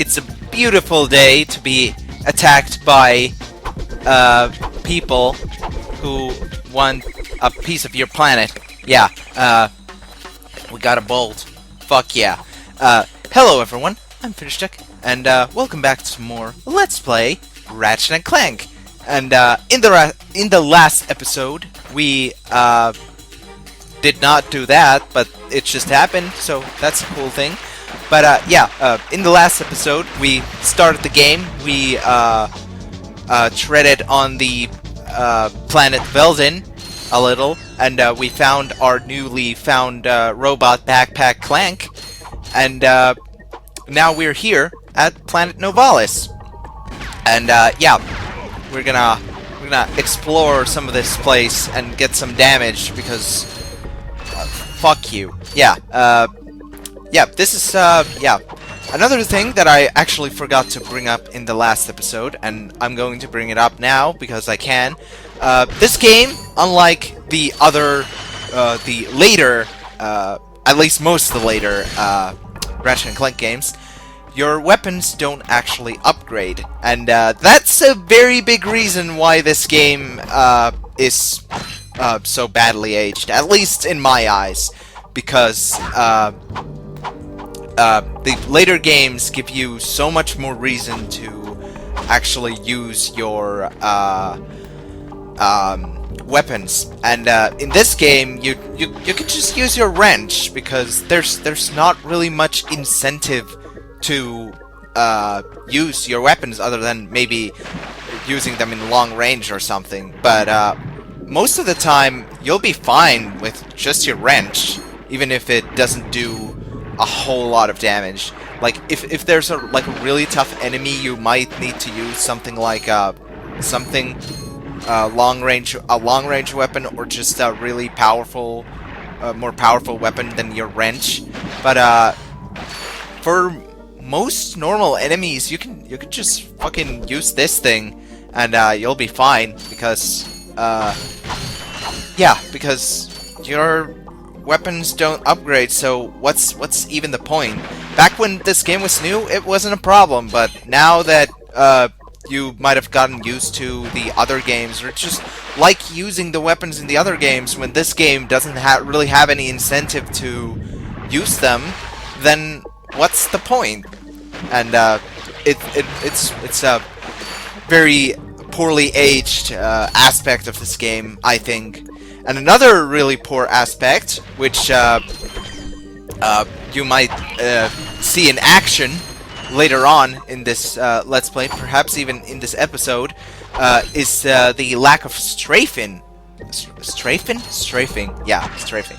It's a beautiful day to be attacked by people who want a piece of your planet. Yeah, we got a bolt. Fuck yeah. Hello everyone, I'm FinnishDuck, and welcome back to more Let's Play Ratchet Clank. And in the last episode, we did not do that, but it just happened, so that's a cool thing. But yeah, in the last episode, we started the game. We treaded on the planet Veldin a little, and we found our newly found robot backpack Clank, and now we're here at planet Novalis. And yeah, we're gonna explore some of this place and get some damage because fuck you. Yeah. Yeah, this is, yeah. Another thing that I actually forgot to bring up in the last episode, and I'm going to bring it up now because I can. This game, unlike the other, the later, at least most of the later, Ratchet Clank games, your weapons don't actually upgrade. And, that's a very big reason why this game, is, so badly aged. At least in my eyes. Because, the later games give you so much more reason to actually use your weapons, and in this game you can just use your wrench because there's not really much incentive to use your weapons other than maybe using them in long range or something. But most of the time you'll be fine with just your wrench, even if it doesn't do a whole lot of damage. Like if there's a really tough enemy, you might need to use something like long range weapon, or just a really powerful, more powerful weapon than your wrench. But for most normal enemies, you can just fucking use this thing, and you'll be fine because yeah, because your weapons don't upgrade, so what's even the point? Back when this game was new, it wasn't a problem, but now that you might have gotten used to the other games, or just like using the weapons in the other games, when this game doesn't really have any incentive to use them, then what's the point? And it's a very poorly aged aspect of this game, I think. And another really poor aspect, which you might see in action later on in this Let's Play, perhaps even in this episode, is the lack of strafing. Strafing? Yeah, strafing.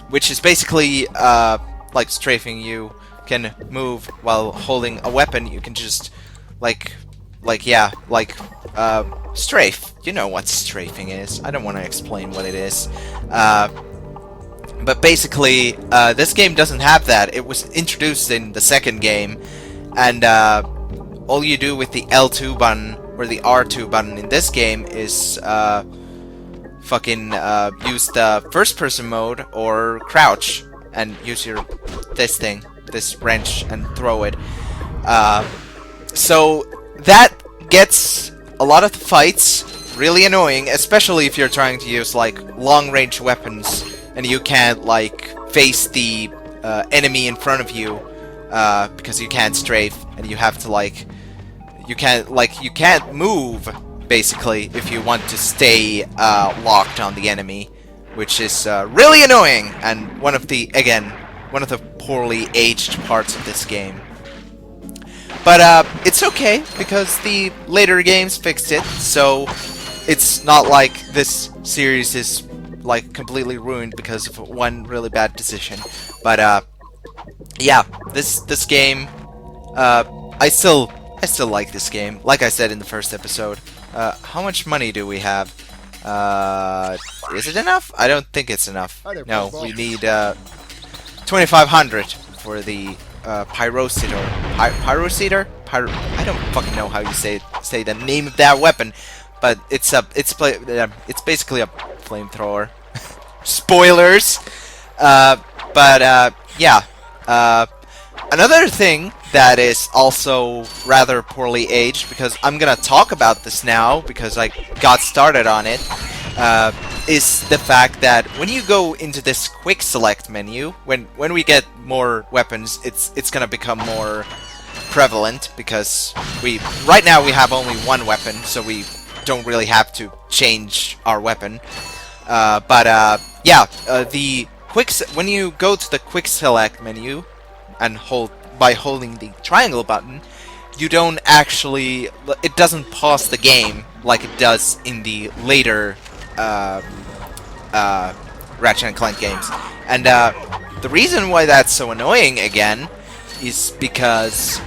Which is basically like strafing. You can move while holding a weapon. You can just strafe. You know what strafing is. I don't want to explain what it is. But basically, this game doesn't have that. It was introduced in the second game, and all you do with the L2 button, or the R2 button in this game, is fucking use the first-person mode, or crouch, and use this wrench, and throw it. So that gets a lot of the fights really annoying, especially if you're trying to use long-range weapons and you can't face the enemy in front of you because you can't strafe, and you have to you can't move basically if you want to stay locked on the enemy, which is really annoying, and one of the poorly aged parts of this game. But it's okay, because the later games fixed it, so it's not like this series is completely ruined because of one really bad decision. But yeah, this game, I still like this game. Like I said in the first episode, how much money do we have? Is it enough? I don't think it's enough. No, we need 2,500 for the Pyrocitor. Pyrocitor? I don't fucking know how you say the name of that weapon, but it's basically a flamethrower. Spoilers. But yeah. Another thing that is also rather poorly aged, because I'm gonna talk about this now because I got started on it, is the fact that when you go into this quick select menu, when we get more weapons, it's gonna become more prevalent, because right now we have only one weapon, so we don't really have to change our weapon. When you go to the quick select menu and by holding the triangle button, you don't actually, it doesn't pause the game like it does in the later Ratchet Clank games. And the reason why that's so annoying again is because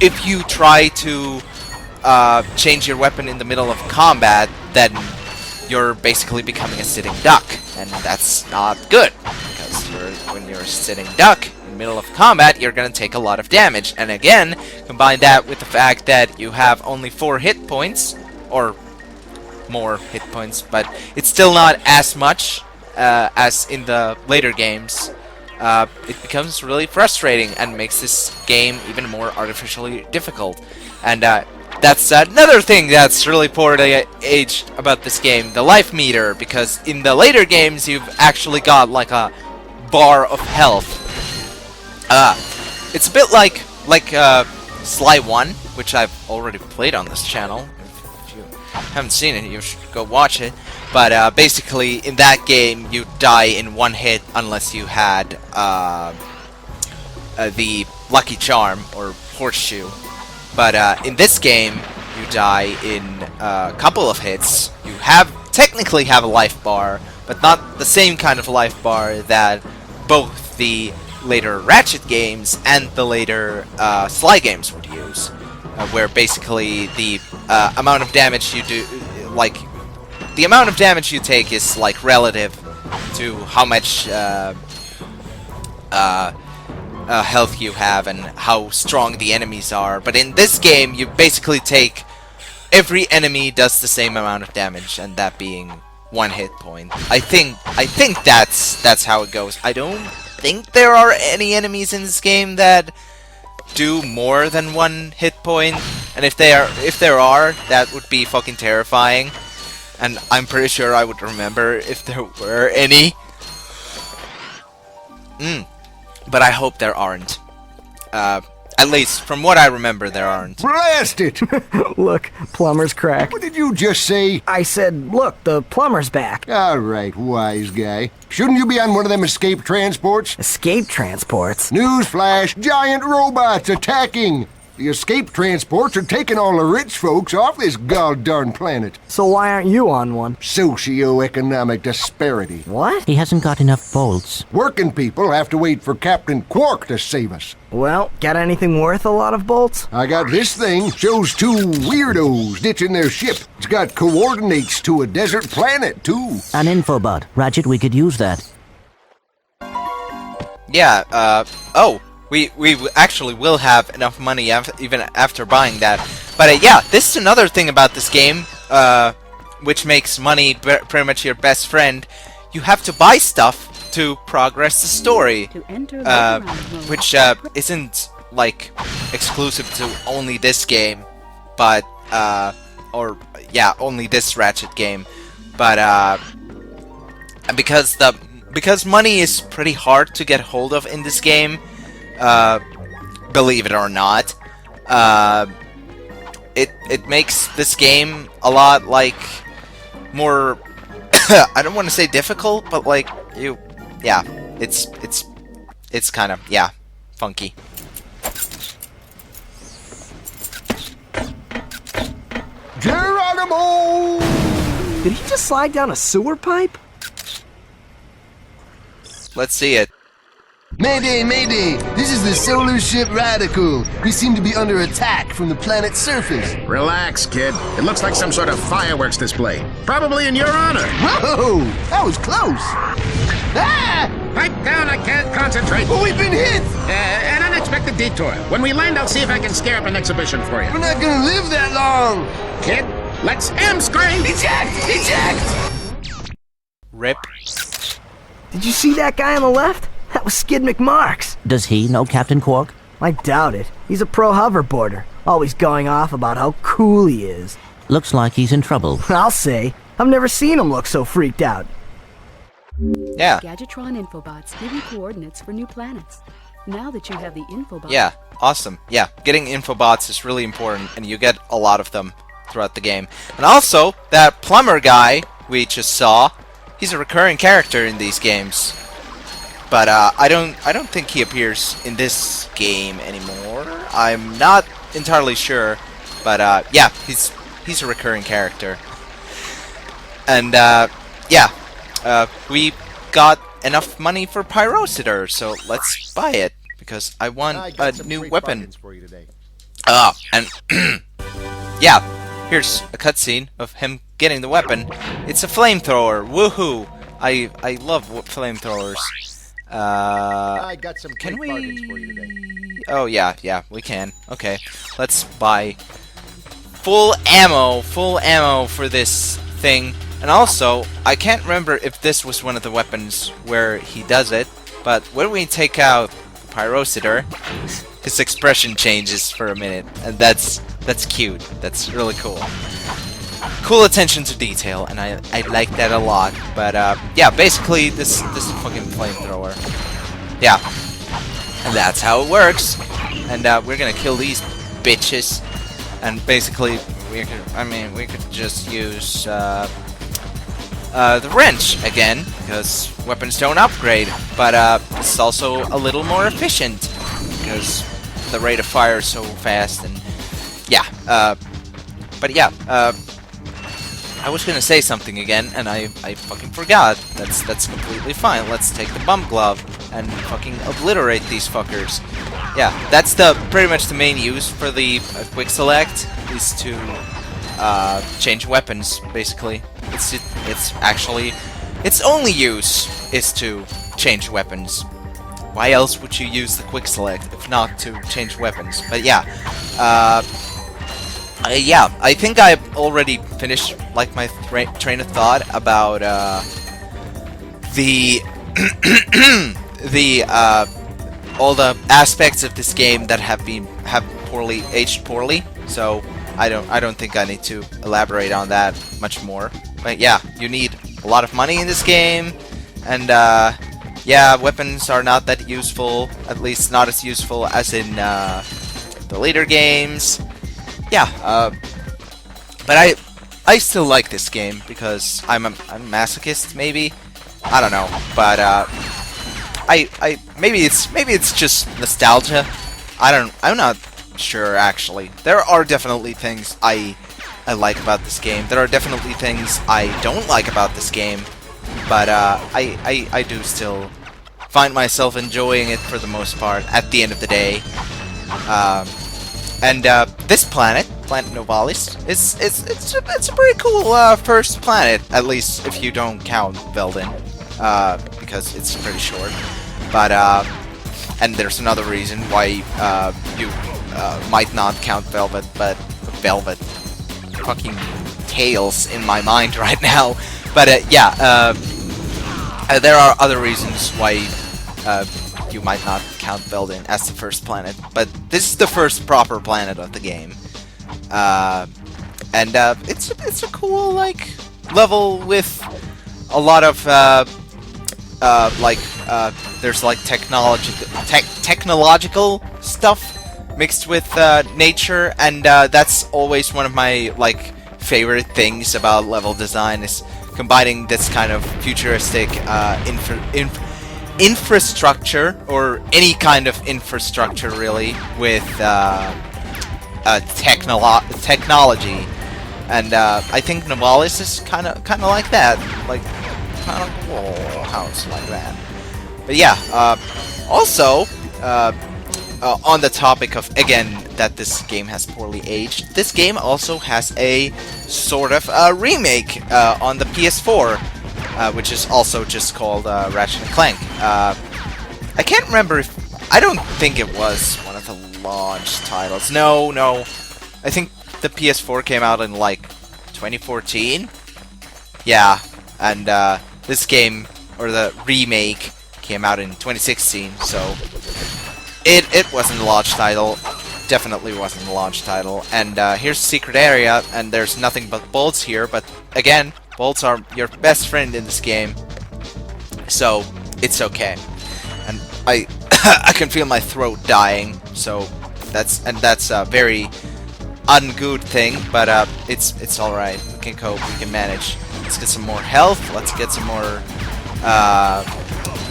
if you try to change your weapon in the middle of combat, then you're basically becoming a sitting duck, and that's not good, because when you're a sitting duck in the middle of combat, you're gonna take a lot of damage. And again, combine that with the fact that you have only 4 hit points, or more hit points, but it's still not as much as in the later games. It becomes really frustrating and makes this game even more artificially difficult. And that's another thing that's really poorly aged about this game, the life meter, because in the later games you've actually got like a bar of health. It's a bit like Sly 1, which I've already played on this channel. If you haven't seen it, you should go watch it. But basically, in that game, you die in one hit unless you had the Lucky Charm or Horseshoe. But in this game, you die in a couple of hits. You technically have a life bar, but not the same kind of life bar that both the later Ratchet games and the later Sly games would use, where basically the amount of damage you do, the amount of damage you take is like relative to how much health you have and how strong the enemies are. But in this game, you basically take, every enemy does the same amount of damage, and that being 1 hit point. I think that's how it goes. I don't think there are any enemies in this game that do more than 1 hit point, and if there are, that would be fucking terrifying. And I'm pretty sure I would remember if there were any. But I hope there aren't. At least, from what I remember, there aren't. Blast it! Look, plumber's crack. What did you just say? I said, look, the plumber's back. All right, wise guy. Shouldn't you be on one of them escape transports? Escape transports? Newsflash, giant robots attacking! The escape transports are taking all the rich folks off this god-darn planet. So why aren't you on one? Socioeconomic disparity. What? He hasn't got enough bolts. Working people have to wait for Captain Quark to save us. Well, got anything worth a lot of bolts? I got this thing. Shows 2 weirdos ditching their ship. It's got coordinates to a desert planet, too. An infobot. Ratchet, we could use that. Yeah, We actually will have enough money even after buying that. But yeah, this is another thing about this game, which makes money pretty much your best friend. You have to buy stuff to progress the story, which isn't like exclusive to only this game, but only this Ratchet game. But because money is pretty hard to get hold of in this game. Believe it or not, it makes this game a lot like more. I don't want to say difficult, but like it's kind of funky. Geronimo! Did he just slide down a sewer pipe? Let's see it. Mayday, mayday! This is the solar ship Radical. We seem to be under attack from the planet's surface. Relax, kid. It looks like some sort of fireworks display. Probably in your honor. Whoa! That was close! Ah! Pipe down, I can't concentrate. Oh, we've been hit! An unexpected detour. When we land, I'll see if I can scare up an exhibition for you. We're not gonna live that long! Kid, let's M-screen! Eject! Eject! Rip. Did you see that guy on the left? That was Skid McMarx. Does he know Captain Quark? I doubt it. He's a pro hoverboarder, always going off about how cool he is. Looks like he's in trouble. I'll say. I've never seen him look so freaked out. Yeah. Gadgetron infobots give you coordinates for new planets. Now that you have the infobot... Yeah, awesome. Yeah, getting infobots is really important, and you get a lot of them throughout the game. And also, that plumber guy we just saw, he's a recurring character in these games. But I don't think he appears in this game anymore. I'm not entirely sure, but yeah, he's a recurring character. And yeah, we got enough money for Pyrocitor, so let's buy it because I want a new weapon. And yeah, here's a cutscene of him getting the weapon. It's a flamethrower. Woohoo! I love flamethrowers. I got some Can great bargains for you we? today. Oh yeah, we can. Okay, let's buy full ammo for this thing. And also, I can't remember if this was one of the weapons where he does it, but when we take out Pyrocitor, his expression changes for a minute, and that's cute. That's really cool. Cool attention to detail, and I like that a lot. But yeah, basically this is a fucking flamethrower. Yeah, and that's how it works. And we're gonna kill these bitches, and basically we could just use the wrench again because weapons don't upgrade. But it's also a little more efficient because the rate of fire is so fast. And yeah, but yeah. I was gonna say something again, and I fucking forgot. That's completely fine. Let's take the bump glove and fucking obliterate these fuckers. Yeah, that's pretty much the main use for the quick select is to change weapons. Basically, it's actually its only use is to change weapons. Why else would you use the quick select if not to change weapons? But yeah. Yeah, I think I've already finished like my train of thought about the all the aspects of this game that have aged poorly. So I don't think I need to elaborate on that much more. But yeah, you need a lot of money in this game, and yeah, weapons are not that useful. At least not as useful as in the later games. Yeah, but I still like this game because I'm a masochist, maybe. I don't know, but maybe it's just nostalgia. I'm not sure actually. There are definitely things I like about this game. There are definitely things I don't like about this game, but I do still find myself enjoying it for the most part at the end of the day. And this planet Novalis, it's a pretty cool first planet, at least if you don't count Velden, because it's pretty short. But and there's another reason why you might not count Velvet, but Velvet, fucking Tails in my mind right now. But yeah, there are other reasons why you might not count Velden as the first planet, but this is the first proper planet of the game, and it's a cool like level with a lot of there's like technological stuff mixed with nature, and that's always one of my like favorite things about level design is combining this kind of futuristic infrastructure, or any kind of infrastructure really, with technology, and I think Novalis is kind of like that, like kind of a house like that. But yeah, also on the topic of again that this game has poorly aged, this game also has a sort of remake on the PS4. Which is also just called Ratchet Clank. I can't remember if... I don't think it was one of the launch titles. No. I think the PS4 came out in, like, 2014? Yeah, and this game, or the remake, came out in 2016, so... It wasn't a launch title. Definitely wasn't a launch title. And here's the secret area, and there's nothing but bolts here. But again, bolts are your best friend in this game, so it's okay. And I I can feel my throat dying, so that's a very ungood thing. But it's all right. We can cope. We can manage. Let's get some more health. Let's get some more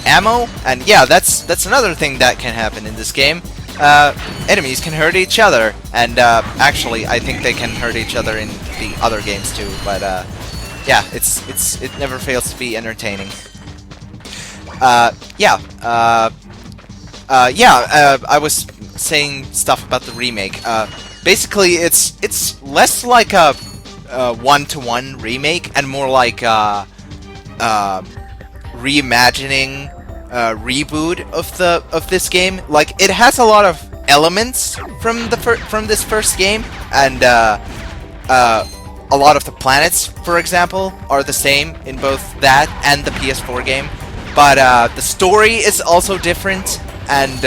ammo. And yeah, that's another thing that can happen in this game. Enemies can hurt each other, and actually, I think they can hurt each other in the other games too. But yeah, it never fails to be entertaining. I was saying stuff about the remake. Basically, it's less like a one-to-one remake and more like reimagining. Reboot of this game. Like, it has a lot of elements from this first game, and a lot of the planets, for example, are the same in both that and the PS4 game. But the story is also different, and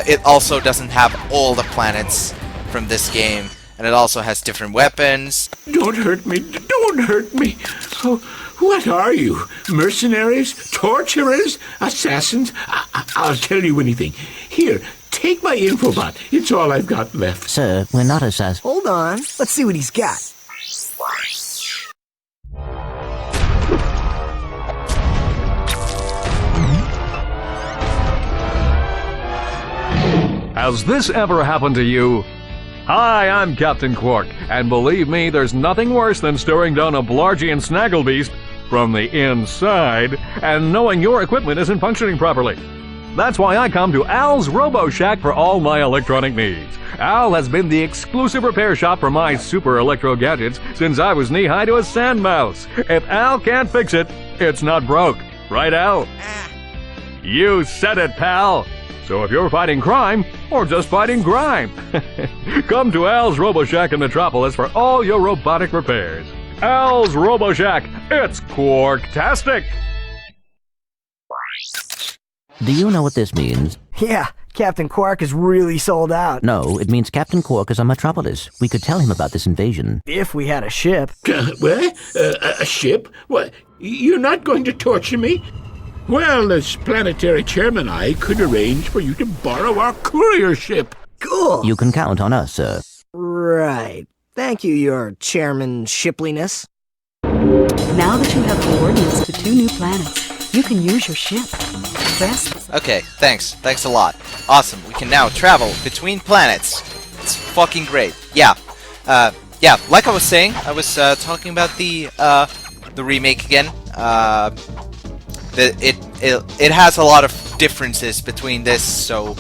it also doesn't have all the planets from this game, and it also has different weapons. Don't hurt me! Don't hurt me! Oh, what are you? Mercenaries? Torturers? Assassins? I'll tell you anything. Here, take my infobot. It's all I've got left. Sir, we're not assassins. Hold on. Let's see what he's got. Has this ever happened to you? Hi, I'm Captain Quark, and believe me, there's nothing worse than staring down a Blargian snagglebeast from the inside and knowing your equipment isn't functioning properly. That's why I come to Al's Robo Shack for all my electronic needs. Al has been the exclusive repair shop for my super electro gadgets since I was knee-high to a sand mouse. If Al can't fix it, it's not broke. Right, Al? You said it, pal! So if you're fighting crime, or just fighting grime, come to Al's Robo Shack in Metropolis for all your robotic repairs. Al's Robo Shack, it's Quarktastic! Do you know what this means? Yeah, Captain Quark is really sold out. No, it means Captain Quark is on Metropolis. We could tell him about this invasion. If we had a ship. What? A ship? What? You're not going to torture me? Well, as planetary chairman, I could arrange for you to borrow our courier ship. Cool. You can count on us, sir. Right. Thank you, your chairman shipliness. Now that you have coordinates to 2 new planets, you can use your ship. Press. Okay, thanks. Thanks a lot. Awesome. We can now travel between planets. It's fucking great. Yeah. Like I was saying, I was talking about the remake again. It has a lot of differences between this, so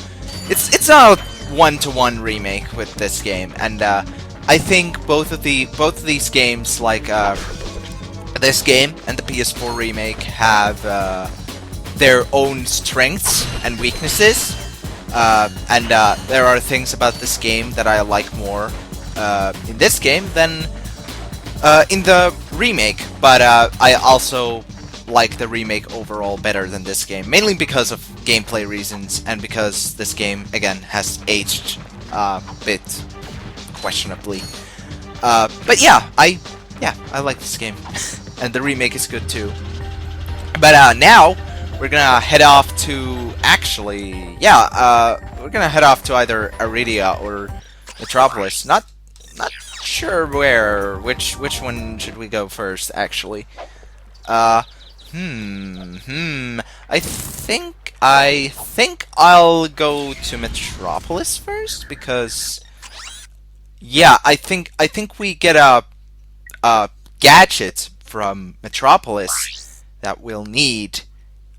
it's a one-to-one remake with this game, and I think both of these games, like this game and the PS4 remake, have their own strengths and weaknesses, and there are things about this game that I like more in this game than in the remake, but I also like the remake overall better than this game, mainly because of gameplay reasons and because this game again has aged a bit questionably. But yeah, I like this game, and the remake is good too. But now we're gonna head off to we're gonna head off to either Aridia or Metropolis. Not sure which one should we go first actually. I think I'll go to Metropolis first because, yeah, I think we get a gadget from Metropolis that we'll need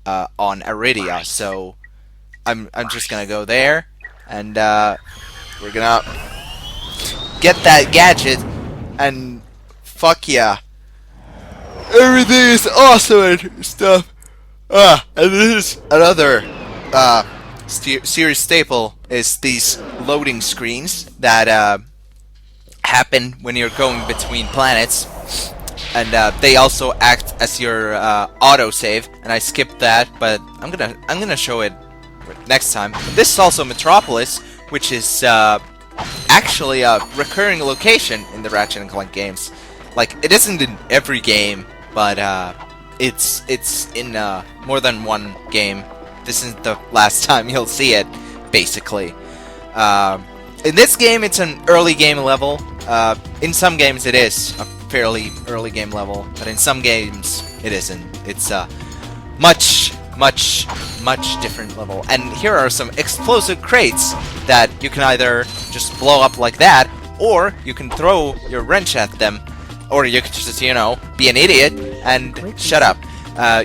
on Aridia. So I'm just gonna go there, and we're gonna get that gadget, and fuck yeah. Everything is awesome and stuff. And this is another series staple, is these loading screens that happen when you're going between planets, and they also act as your autosave. And I skipped that, but I'm gonna show it next time. This is also Metropolis, which is actually a recurring location in the Ratchet and Clank games. Like, it isn't in every game, but it's in more than one game. This isn't the last time you'll see it, basically. In this game, it's an early game level. In some games, it is a fairly early game level, but in some games, it isn't. It's a much different level. And here are some explosive crates that you can either just blow up like that, or you can throw your wrench at them, or you can just, you know, be an idiot and shut up.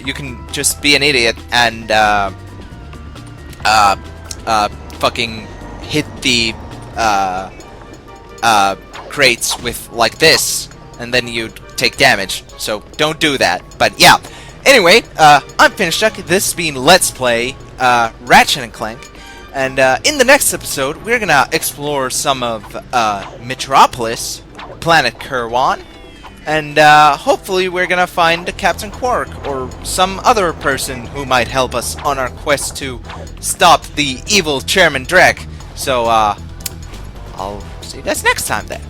You can just be an idiot and fucking hit the crates with like this, and then you take damage. So don't do that. But yeah. Anyway, I'm FinnishDuck. This has been Let's Play Ratchet and Clank, and in the next episode, we're gonna explore some of Metropolis, Planet Kerwan, and hopefully we're gonna find Captain Quark or some other person who might help us on our quest to stop the evil Chairman Drek. So I'll see you guys next time then.